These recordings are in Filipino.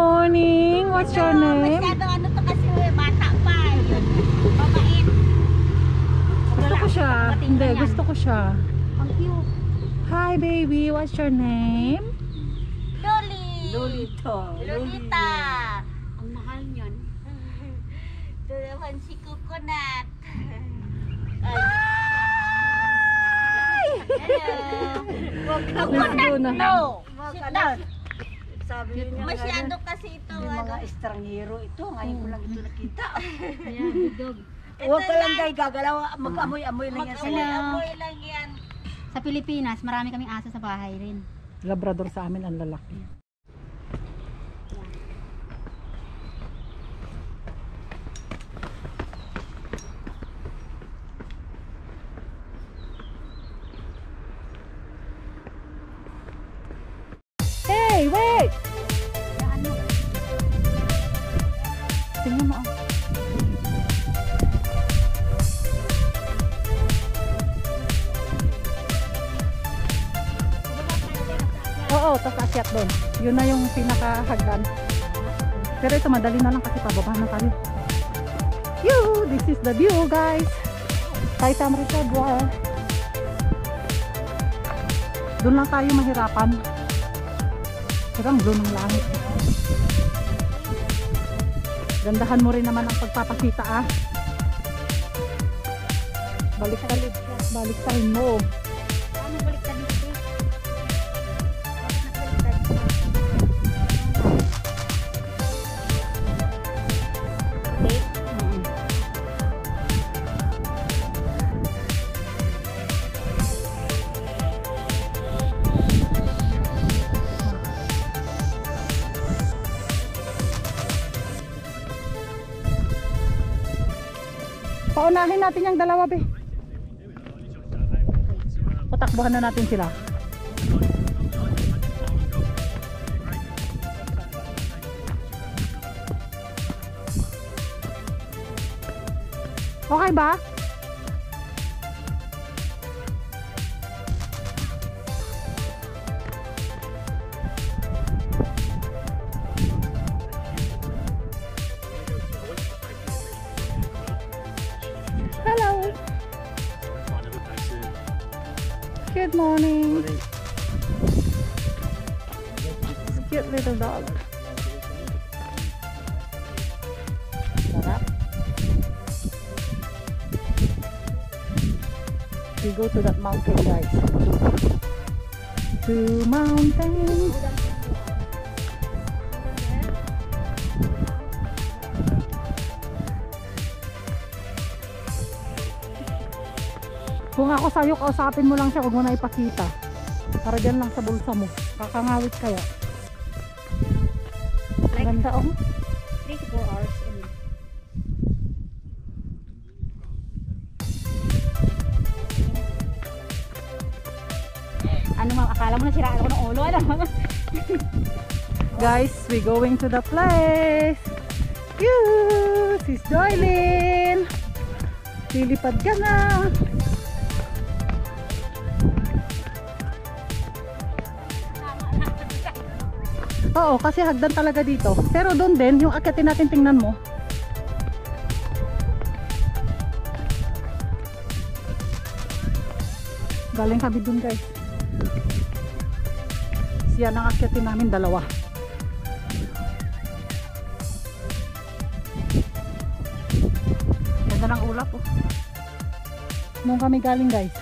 morning. What's your name? Masyado ano to kasi bata pa. Yun. Mabait. Gusto ko siya. Hindi, gusto ko siya. Ang cute. Hi baby, what's your name? Loli. Lolita. Lolita. Ang mahal niyan. Ito naman si Coconut. Hello. Coconut, no. Sit down. Sabi niya Masyado kasi ito. may mga estranghero ito. Ngayon ko lang ito nakita. Ayan, dog. Huwag ka lang guys gagalaw. Mag-amoy-amoy lang yan sila. Amoy lang yan. Sa Pilipinas, marami kaming aso sa bahay rin. Labrador sa amin ang lalaki. Hey, wait! Tingnan mo. Oo, tapos akyat doon. Yun na yung pinakahagdan. Pero ito madali na lang kasi pababa na tayo. Yoo! This is the view guys. Taitam Reservoir. Doon lang tayo mahirapan. Pero ang blue ng langit. Gandahan mo rin naman ang pagpapakita ah. Baliktarin mo. Ano baliktad dito? Paunahin natin yung dalawa be. Patakbuhan na natin sila. Okay ba? Hello. Good morning. Cute little dog. Sarap. We go to that mountain guys. To mountains. Kung ako sa'yo, kausapin mo lang siya, huwag mo na ipakita. Para dyan lang sa bulsa mo. Kakangawit kaya. Ganda oh. 3 to 4 hours. Ano ma'am, akala mo na siraan ako ng ulo. Ano? Guys, we going to the place. Yoo! Sis Joylyn. Lilipad ka na. Oo, kasi hagdan talaga dito. Pero doon din, yung akyatin natin, tingnan mo. Galing kami doon guys. Siya ang akyatin namin, dalawa. Ganda ng ulap oh. Doon kami galing guys.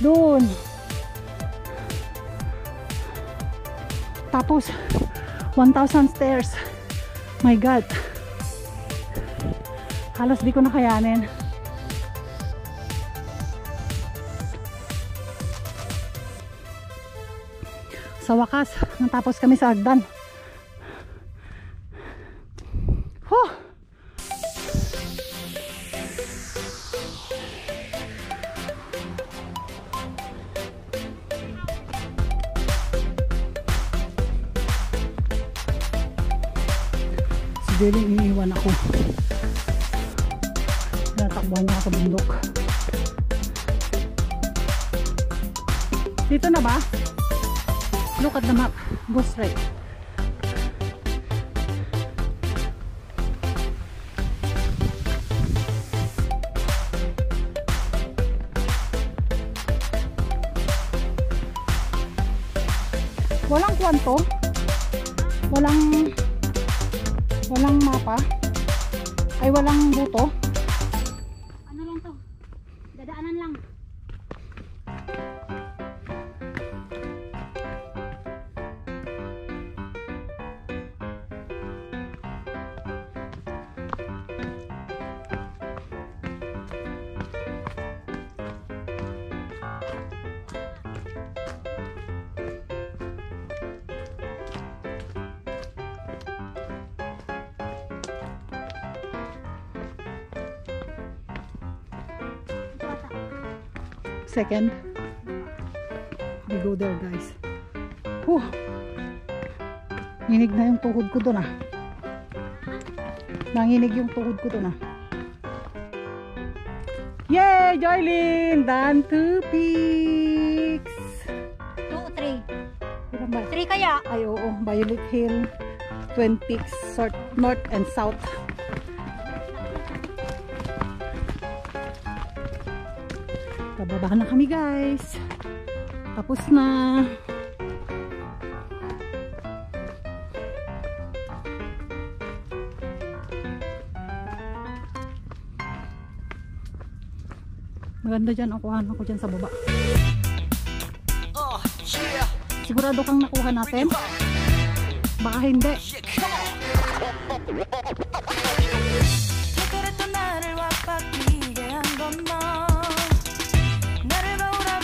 Doon. Tapos 1,000 stairs. My God. Halos di ko na kayanin. Sa wakas, natapos kami sa hagdan. Huh. Galing iniiwan ako. Natakbuhan niya ako sa bundok. Dito na ba? Look at the map. Go straight. Walang kwanto. Walang mapa. Ay, walang buto. Ano lang to? Dadaanan lang. Second. We go there, guys. Whew. Nginig na yung tuhod ko doon ah. Nanginig yung tuhod ko doon ah. Yay, Joylyn! Done 2 peaks! 2 o 3? Ilan ba? 3 kaya? Ay, oo. Violet Hill, Twin Peaks, North and South. Bababa na kami, guys. Tapos na. Maganda dyan. Nakuhaan ako dyan sa baba. Sigurado kang nakuha natin? Baka hindi.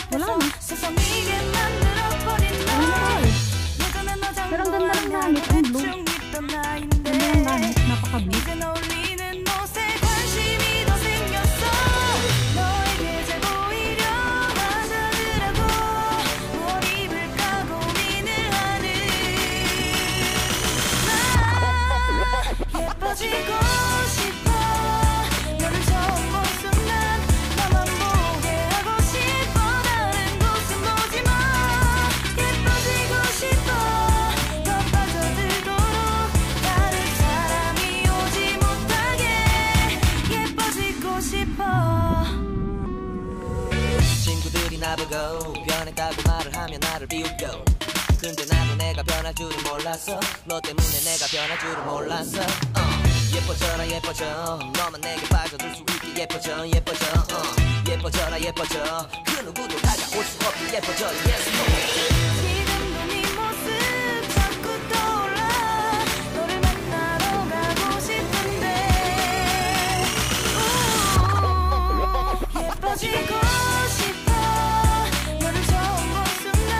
Wala na. Pero ang ganda ng langit. Ang blue. Ganda ng langit. Napaka-blue. 나보고 변했다고 말을 하면 나를 비웃겨. 근데 나도 내가 변할 줄은 몰랐어. 너 때문에 내가 변할 줄은 몰랐어. 예뻐져라 예뻐져. 너만 내게 빠져들 수 있게 예뻐져 예뻐져. 예뻐져라 예뻐져. 그 누구도 다가올 수 없게 예뻐져. Yes, no. 지금도 네 모습 자꾸 떠올라. 너를 만나러 가고 싶은데 예뻐지고 싶어. 너를 처음 본 순간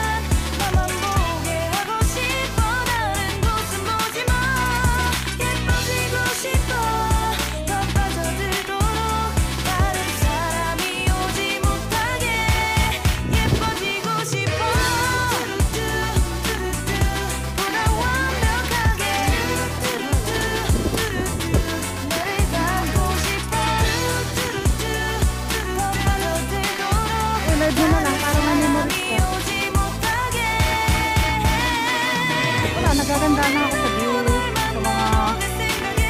나만 보게 하고 싶어. 다른 곳은 보지 마. 예뻐지고 싶어. 더 빠져들도록 다른 사람이 오지 못하게 예뻐지고 싶어. 보다 완벽하게 너를 갖고 싶어. 더 빠져들도록 Ilad mo na lang para ma-memories ko. 오지 못하게 Wala, nagaganda na ako sa view. Sa mga 내 생각에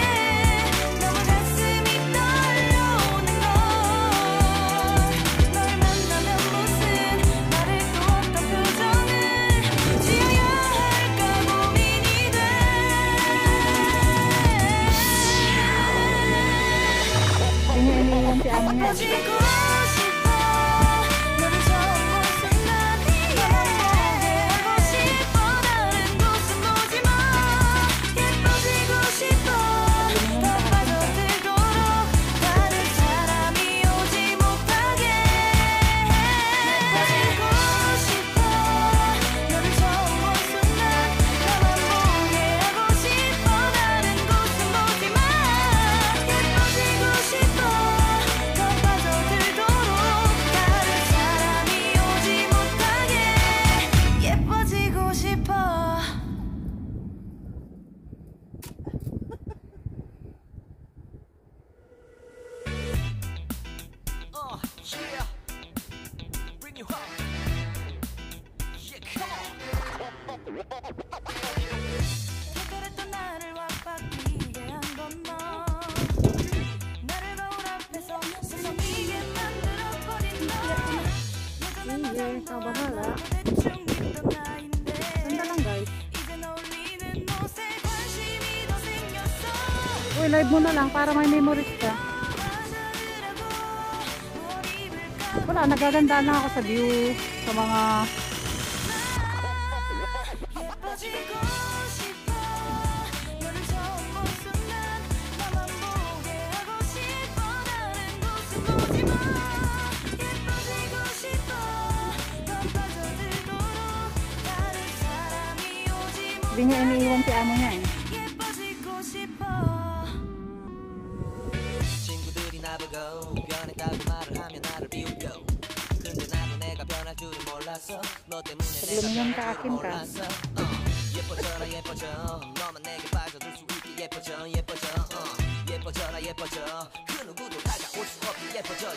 너무 가슴이 떨려오는 걸. 널 만나면 무슨 말을 또 어떤 표정을 지어야 할까 고민이 돼. iniiniwan si amo niya. 예뻐지고 싶어. 너를 처음 본 순간 나만 보게 하고 싶어. 다른 곳은 보지 마. 예뻐지고 싶어. 더 빠져들도록 다른 사람이 오지 못하게 예뻐지고 싶어. 너를 처음 본 순간 나만 보게 하고 싶어. 다른 곳은 보지 마. 예뻐지고 싶어. 더 빠져들도록 다른 사람이 오지 못하게 예뻐지고 싶어. Yeah. Bring you home. Yeah, come on. 그랬던 나를 와빠지게 한 건 너. 나를 거울 앞에서 서성이게 만들어버린 너. 예전엔 너 정도만 대충 믿던 나인데 Ganda lang, guys. I-live mo na lang para may memories ka. Wala, nagaganda lang ako sa view, sa mga 예뻐지고 싶어 너를 처음 본 순간 나만 보게 하고 싶어 다른 곳은 보지마 예뻐지고 싶어 더 빠져들도록 다른 사람이 오지 hindi niya iniiwan si amo niya eh. 예뻐지고 싶어 친구들이 나보고 변했다고 말을 하면 나를 비웃겨 근데 나도 내가 변할 줄은 몰랐어 너 때문에 내가 Lumingon 변할 ka, 줄은 Kim ka. 몰랐어 예뻐져라 예뻐져 너만 내게 빠져들 수 있게 예뻐져 예뻐져 예뻐져라 예뻐져 그 누구도 다가올 수 없게 예뻐져